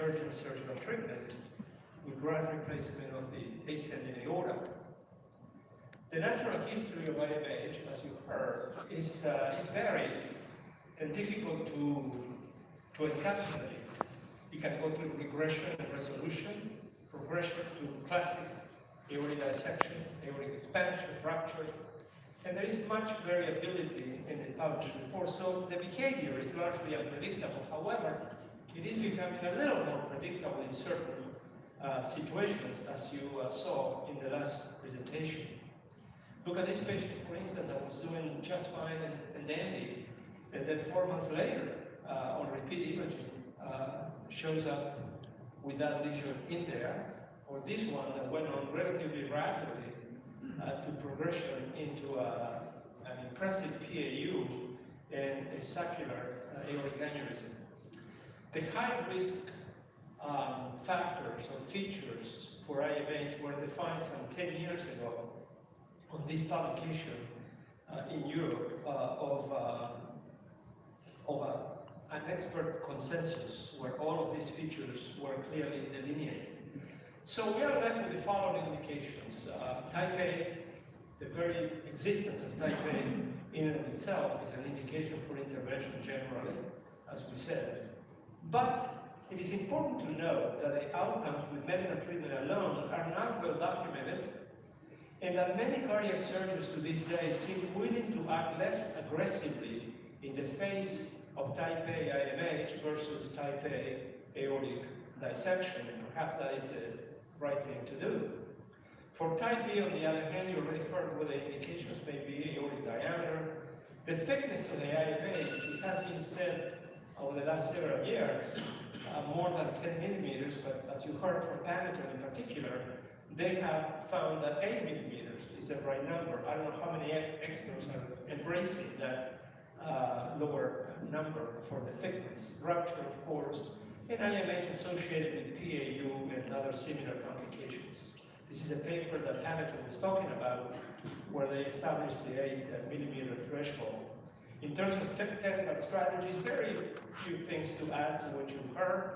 urgent surgical treatment with graft replacement of the ascending aorta. The natural history of IMH, as you heard, is varied and difficult to encapsulate. You can go to regression and resolution, progression to classic aortic dissection, aortic expansion, rupture, and there is much variability in the published reports, so the behavior is largely unpredictable. However, it is becoming a little more predictable in certain situations, as you saw in the last presentation. Look at this patient, for instance, that was doing just fine and dandy, and then 4 months later, on repeat imaging, shows up with that lesion in there, or this one that went on relatively rapidly to progression into an impressive PAU and a saccular aortic aneurysm. The high-risk factors or features for IMH were defined some 10 years ago on this publication in Europe of an expert consensus where all of these features were clearly delineated. So we are left with the following indications. Type A, the very existence of type A in and of itself is an indication for intervention generally, as we said. But it is important to note that the outcomes with medical treatment alone are not well documented, and that many cardiac surgeons to this day seem willing to act less aggressively in the face of type A IMH versus type A aortic dissection, and perhaps that is the right thing to do. For type B, on the other hand, you already heard what the indications may be: aortic diameter, the thickness of the IMH, which has been said over the last several years, more than 10 millimeters, but as you heard from Paneton in particular, they have found that 8 millimeters is the right number. I don't know how many experts are embracing that lower number for the thickness. Rupture, of course, and IMH associated with PAU and other similar complications. This is a paper that Paneton was talking about, where they established the 8 millimeter threshold. In terms of technical strategies, very few things to add to what you heard.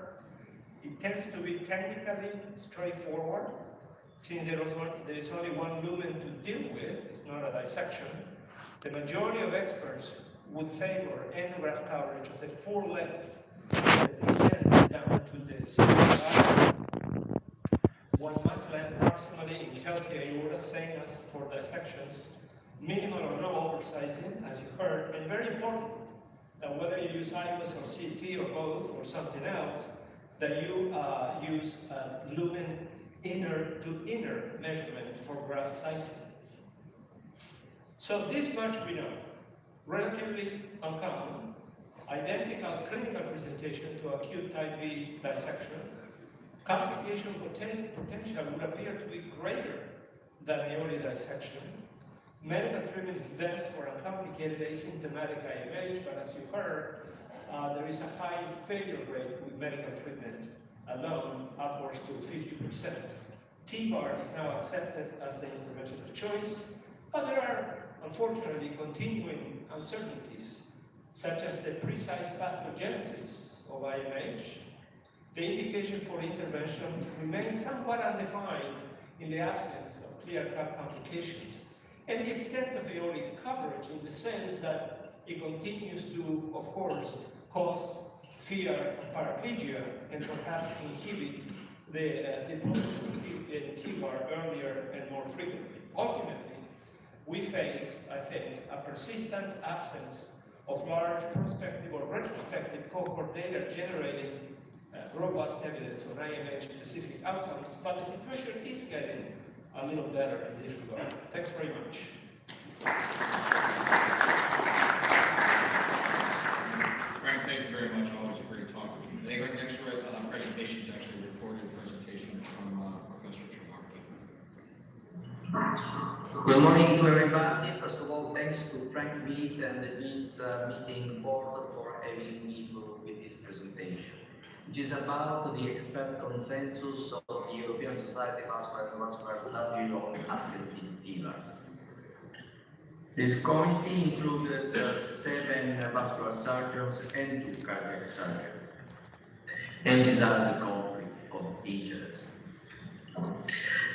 It tends to be technically straightforward, since there is only one lumen to deal with. It's not a dissection. The majority of experts would favor endograft coverage of the full length that descend down to the cerebral. One must land proximally in healthy aorta, same as for dissections, minimal or no oversizing, as you heard, and very important that whether you use IMUS or CT or both or something else, that you use lumen inner to inner measurement for graft sizing. So this much we know. Relatively uncommon, identical clinical presentation to acute type B dissection. Complication potential would appear to be greater than aortic dissection. Medical treatment is best for uncomplicated asymptomatic IMH, but as you heard, there is a high failure rate with medical treatment alone, upwards to 50%. T-bar is now accepted as the intervention of choice, but there are, unfortunately, continuing uncertainties, such as the precise pathogenesis of IMH. The indication for intervention remains somewhat undefined in the absence of clear-cut complications, and the extent of aortic coverage in the sense that it continues to, of course, cause fear of paraplegia and perhaps inhibit the deployment of T-bar earlier and more frequently. Ultimately, we face, I think, a persistent absence of large prospective or retrospective cohort data generating robust evidence on IMH-specific outcomes, but the situation is getting a little better in this regard. Thanks very much. Frank, thank you very much. Always a great talk with you. The next presentation is actually a recorded presentation from Professor Tremarchi. Good morning to everybody. First of all, thanks to Frank Mead and the meeting board for having me with this presentation, which is about the expert consensus of the European Society of Vascular Surgery on ascending TIVR. This committee included 7 vascular surgeons and 2 cardiac surgeons. And these are the interest.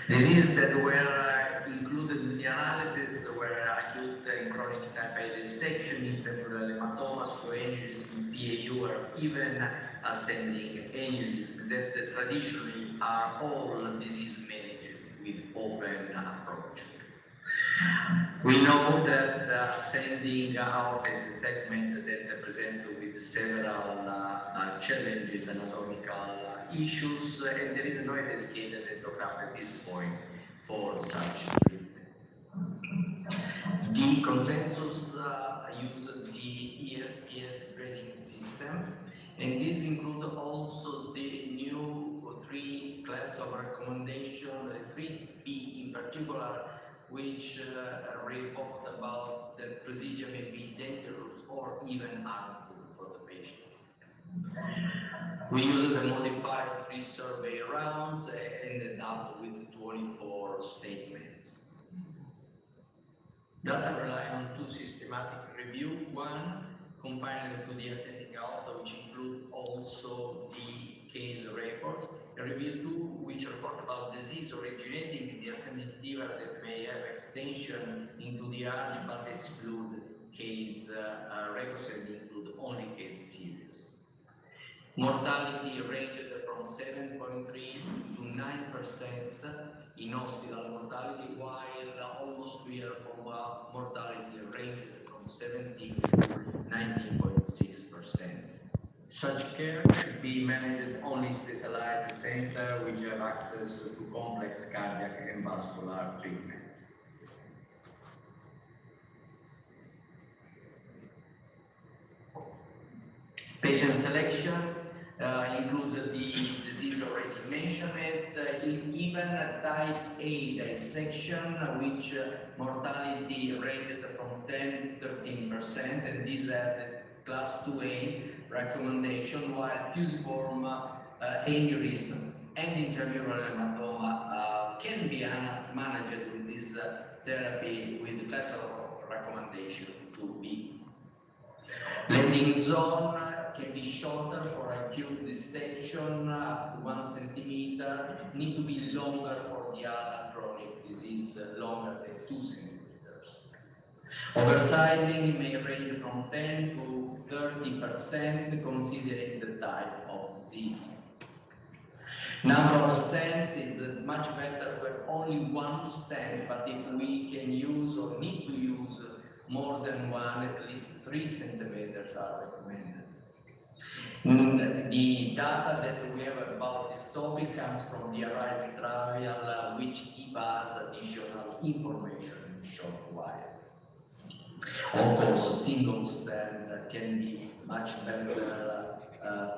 Diseases that were included in the analysis were acute and chronic type A dissection, intramural hematoma, pseudoaneurysm, PAU, or even ascending aneurysm that traditionally are all disease managed with open approach. We know that ascending aorta is a segment that presents with several challenges, anatomical issues, and there is no dedicated endograft at this point for such treatment. The consensus uses the ESPS grading system, and this includes also the new 3 class of recommendation, 3B in particular, which report about that procedure may be dangerous or even harmful for the patient. We used the modified 3 survey rounds and ended up with 24 statements. Data rely on 2 systematic review. One, confined to the ascending aorta, which include also the case reports. And review 2, which report about disease originating in the ascending liver that may have extension into the arch but exclude case records and include only case series. Mortality ranged from 7.3 to 9% in hospital mortality, while almost 2 years from mortality ranged from 17 to 19.6%. Such care should be managed only specialized centers which have access to complex cardiac and vascular treatments. Patient selection included the disease already mentioned, even type A dissection, which mortality ranged from 10 to 13%, and these are the class 2A recommendation, while fusiform aneurysm and intramural hematoma can be managed with this therapy with the class of recommendation 2B. Landing zone can be shorter for acute dissection, up to 1 centimeter, need to be longer for the other chronic disease, longer than 2 centimeters. Oversizing may range from 10 to 30% considering the type of disease. Number of stents is much better with only 1 stent, but if we can use or need to use more than 1, at least 3 centimeters are recommended. The data that we have about this topic comes from the ARISE trial, which give us additional information in a short while. Of course, a single stent can be much better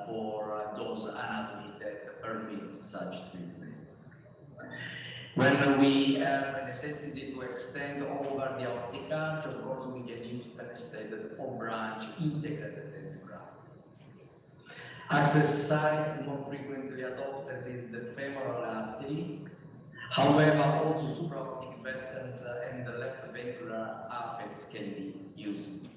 for those anatomy that permits such treatment. When we have a necessity to extend over the aortic arch, of course we can use fenestrated or branch integrated endograft. Access sites more frequently adopted is the femoral artery. However, also supraortic vessels and the left ventricular apex can be used.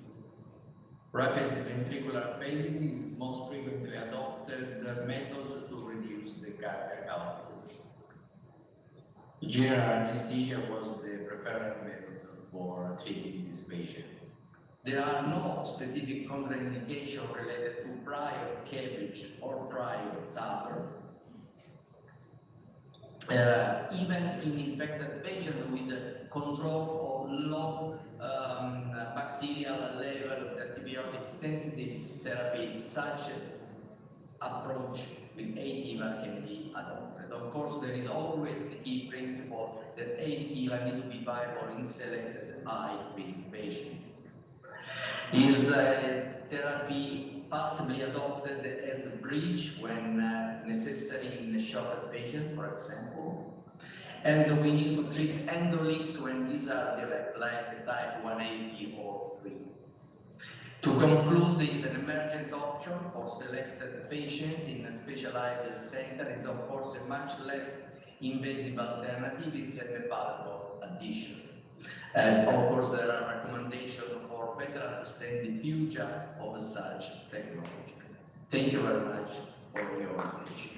Rapid ventricular pacing is most frequently adopted methods to reduce the cardiac output. General anesthesia was the preferred method for treating this patient. There are no specific contraindications related to prior CABG or prior TAVR. Even in infected patients with control of low bacterial level of antibiotic sensitive therapy, such approach with ATIVA can be adopted. Of course, there is always the key principle that ATIVA need to be viable in selected high-risk patients. Is therapy possibly adopted as a bridge when necessary in a shorter patient, for example? And we need to treat endoleaks when these are direct, like type 1A or 3. To conclude, is an emergent option for selected patients in a specialized center is of course a much less invasive alternative. It's an valuable addition. And of course, there are recommendations for better understand the future of such technology. Thank you very much for your attention.